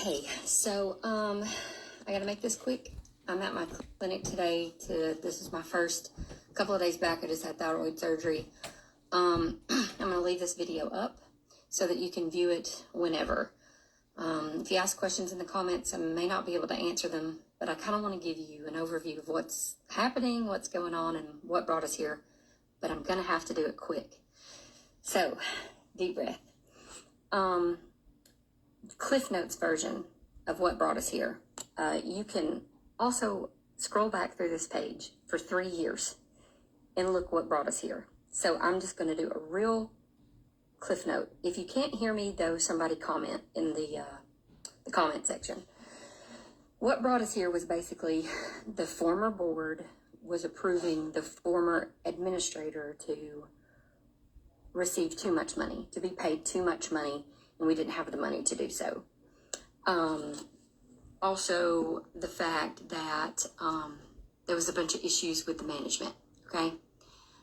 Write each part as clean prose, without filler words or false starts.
Okay, so I gotta make this quick. I'm at my clinic today. This is my first couple of days back. I just had thyroid surgery. I'm gonna leave this video up so that you can view it whenever. If you ask questions in the comments, I may not be able to answer them, but I kind of want to give you an overview of what's happening, what's going on, and what brought us here. But I'm gonna have to do it quick. So, deep breath. Cliff Notes version of what brought us here. You can also scroll back through this page for 3 years and look what brought us here. So I'm just going to do a real Cliff Note. If you can't hear me, though, somebody comment in the comment section. What brought us here was basically the former board was approving the former administrator to receive too much money, to be paid too much money, and we didn't have the money to do so. Also, the fact that there was a bunch of issues with the management, okay?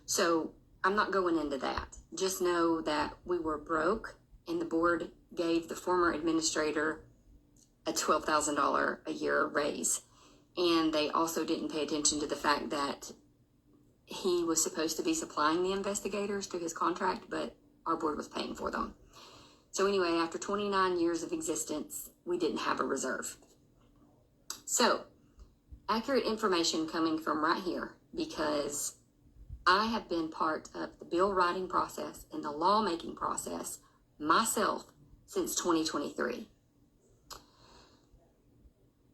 So I'm not going into that. Just know that we were broke, and the board gave the former administrator a $12,000 a year raise. And they also didn't pay attention to the fact that he was supposed to be supplying the investigators to his contract, but our board was paying for them. So anyway, after 29 years of existence, we didn't have a reserve. So, accurate information coming from right here, because I have been part of the bill writing process and the lawmaking process myself since 2023.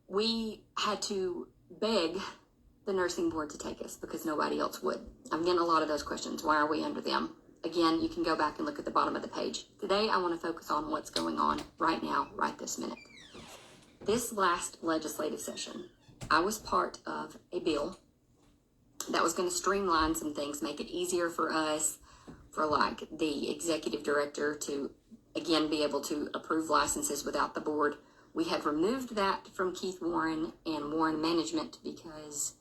We had to beg the nursing board to take us because nobody else would. I'm getting a lot of those questions. Why are we under them? Again, you can go back and look at the bottom of the page. Today, I want to focus on what's going on right now, right this minute. This last legislative session, I was part of a bill that was going to streamline some things, make it easier for us, for like the executive director to, again, be able to approve licenses without the board. We had removed that from Keith Warren and Warren Management because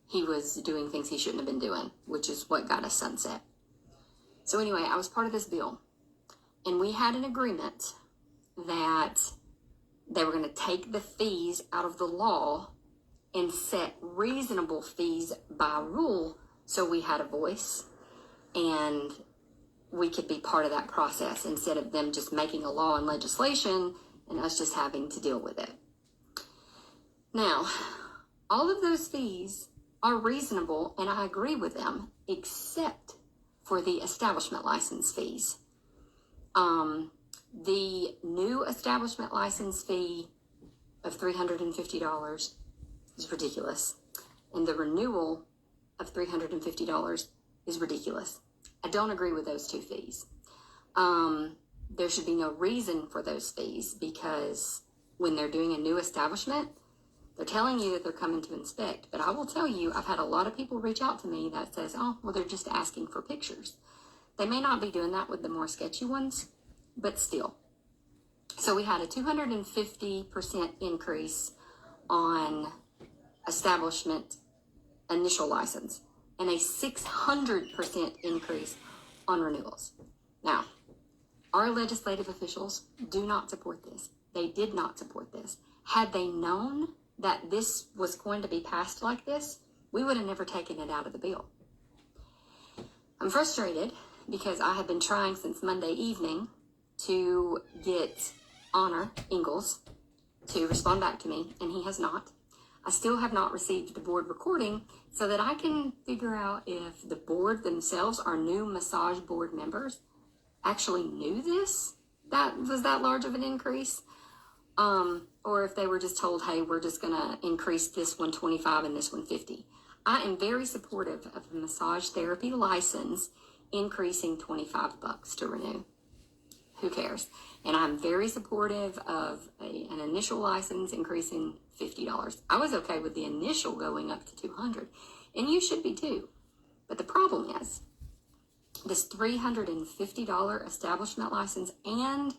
he was doing things he shouldn't have been doing, which is what got us sunset. So anyway, I was part of this bill, and we had an agreement that they were going to take the fees out of the law and set reasonable fees by rule so we had a voice and we could be part of that process instead of them just making a law and legislation and us just having to deal with it. Now, all of those fees are reasonable, and I agree with them, except for the establishment license fees. The new establishment license fee of $350 is ridiculous. And the renewal of $350 is ridiculous. I don't agree with those two fees. There should be no reason for those fees because when they're doing a new establishment, they're telling you that they're coming to inspect. But I will tell you, I've had a lot of people reach out to me that says, oh, well, they're just asking for pictures. They may not be doing that with the more sketchy ones, but still. So we had a 250% increase on establishment initial license and a 600% increase on renewals. Now, our legislative officials do not support this. They did not support this. Had they known that this was going to be passed like this, we would have never taken it out of the bill. I'm frustrated because I have been trying since Monday evening to get Honor Ingalls to respond back to me, and he has not. I still have not received the board recording so that I can figure out if the board themselves, our new massage board members, actually knew this, that was that large of an increase, or if they were just told, hey, we're just going to increase this one 25 and this one 50. I am very supportive of the massage therapy license increasing $25 to renew. Who cares? And I'm very supportive of an initial license increasing $50. I was okay with the initial going up to $200, and you should be too. But the problem is this $350 establishment license and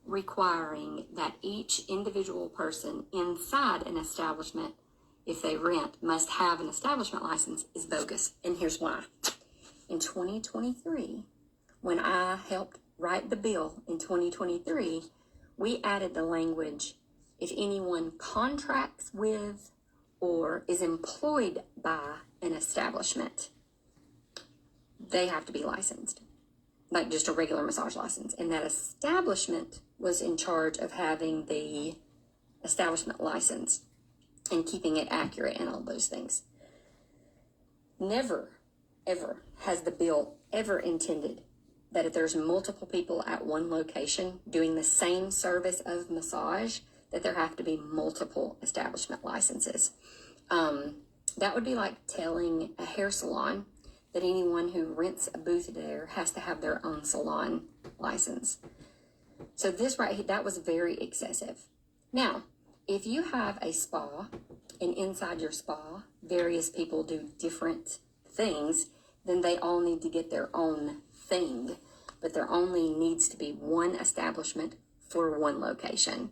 requiring that each individual person inside an establishment, if they rent, must have an establishment license is bogus. And here's why. In 2023, when I helped write the bill in 2023, we added the language if anyone contracts with or is employed by an establishment, they have to be licensed, like just a regular massage license. And that establishment was in charge of having the establishment license and keeping it accurate and all those things. Never, ever has the bill ever intended that if there's multiple people at one location doing the same service of massage, that there have to be multiple establishment licenses. That would be like telling a hair salon that anyone who rents a booth there has to have their own salon license. So this right here, that was very excessive. Now, if you have a spa and inside your spa, various people do different things, then they all need to get their own thing, but there only needs to be one establishment for one location.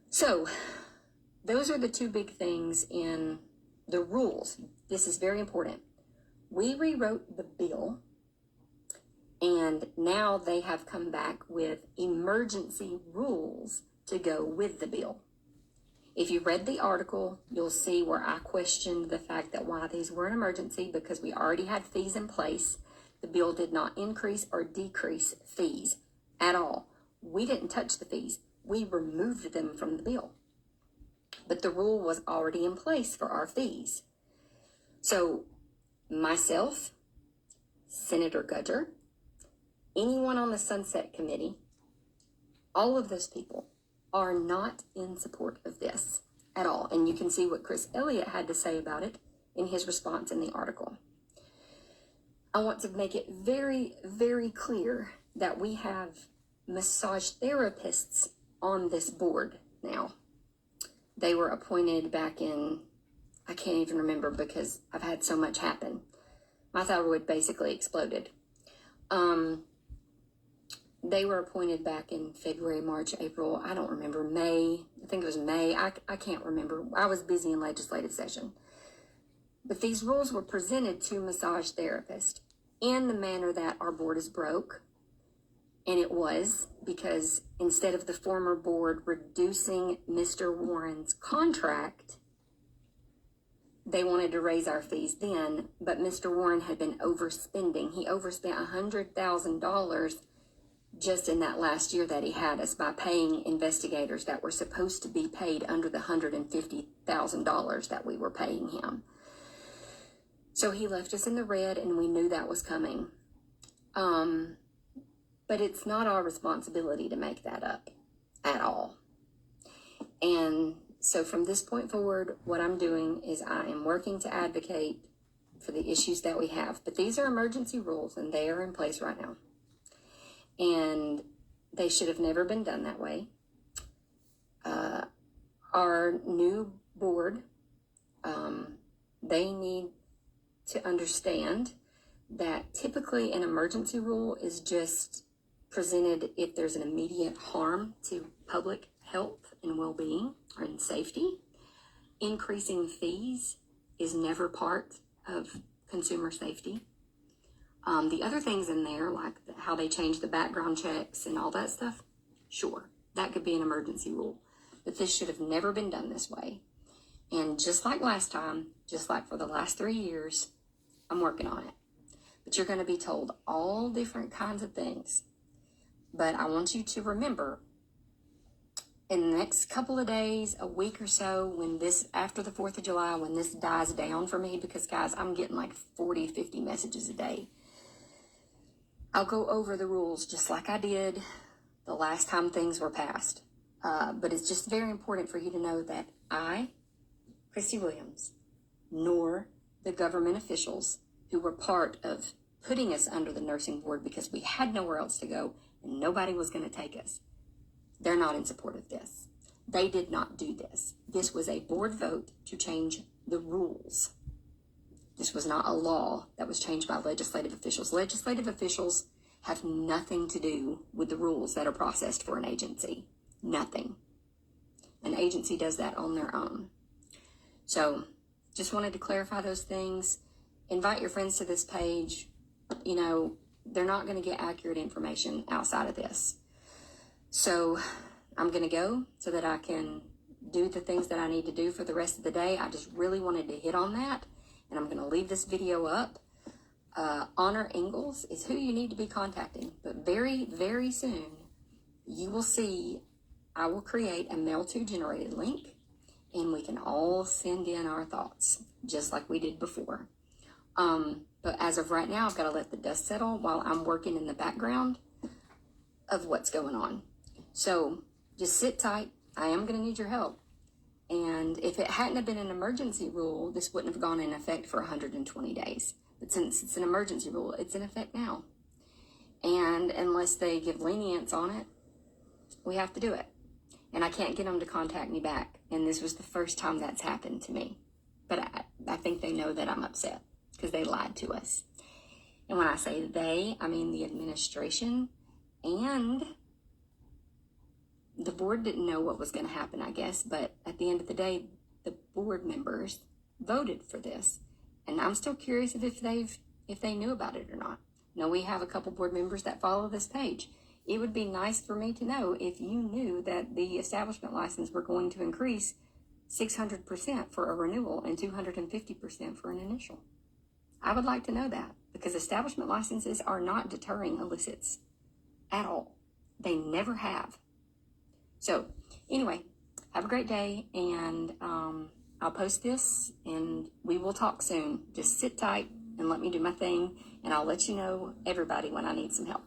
So those are the two big things in the rules. This is very important. We rewrote the bill, and now they have come back with emergency rules to go with the bill. If you read the article, you'll see where I questioned the fact that why these were an emergency, because we already had fees in place. The bill did not increase or decrease fees at all. We didn't touch the fees. We removed them from the bill. But the rule was already in place for our fees. So myself, Senator Gudger, anyone on the Sunset Committee, all of those people are not in support of this at all. And you can see what Chris Elliott had to say about it in his response in the article. I want to make it very, very clear that we have massage therapists on this board now. They were appointed back in, I can't even remember because I've had so much happen. My thyroid basically exploded. They were appointed back in February, March, April. I don't remember. May. I think it was May. I can't remember. I was busy in legislative session. But these rules were presented to massage therapists in the manner that our board is broke. And it was because instead of the former board reducing Mr. Warren's contract, they wanted to raise our fees then, but Mr. Warren had been overspending. He overspent $100,000 just in that last year that he had us by paying investigators that were supposed to be paid under the $150,000 that we were paying him. So he left us in the red, and we knew that was coming. But it's not our responsibility to make that up at all. And so from this point forward, what I'm doing is I am working to advocate for the issues that we have. But these are emergency rules, and they are in place right now. And they should have never been done that way. Our new board, they need to understand that typically an emergency rule is just presented if there's an immediate harm to public health and well-being or in safety. Increasing fees is never part of consumer safety. The other things in there, like how they change the background checks and all that stuff, sure, that could be an emergency rule. But this should have never been done this way. And just like last time, just like for the last 3 years, I'm working on it. But you're going to be told all different kinds of things. But I want you to remember, in the next couple of days, a week or so, when this, after the 4th of July, when this dies down for me, because guys, I'm getting like 40, 50 messages a day. I'll go over the rules just like I did the last time things were passed. But it's just very important for you to know that I, Christy Williams, nor the government officials who were part of putting us under the nursing board because we had nowhere else to go and nobody was going to take us, they're not in support of this. They did not do this. This was a board vote to change the rules. This was not a law that was changed by legislative officials. Legislative officials have nothing to do with the rules that are processed for an agency. Nothing. An agency does that on their own. So just wanted to clarify those things. Invite your friends to this page. You know, they're not going to get accurate information outside of this. So I'm going to go so that I can do the things that I need to do for the rest of the day. I just really wanted to hit on that, and I'm going to leave this video up. Honor Ingalls is who you need to be contacting, but very, very soon you will see I will create a mail-to generated link, and we can all send in our thoughts just like we did before. But as of right now, I've got to let the dust settle while I'm working in the background of what's going on. So just sit tight. I am going to need your help. And if it hadn't have been an emergency rule, this wouldn't have gone in effect for 120 days. But since it's an emergency rule, it's in effect now. And unless they give lenience on it, we have to do it. And I can't get them to contact me back. And this was the first time that's happened to me. But I think they know that I'm upset because they lied to us. And when I say they, I mean the administration and the board didn't know what was going to happen, I guess. But at the end of the day, the board members voted for this. And I'm still curious if they knew about it or not. Now, we have a couple board members that follow this page. It would be nice for me to know if you knew that the establishment license were going to increase 600% for a renewal and 250% for an initial. I would like to know that, because establishment licenses are not deterring illicits at all. They never have. So anyway, have a great day, and I'll post this, and we will talk soon. Just sit tight and let me do my thing, and I'll let you know, everybody, when I need some help.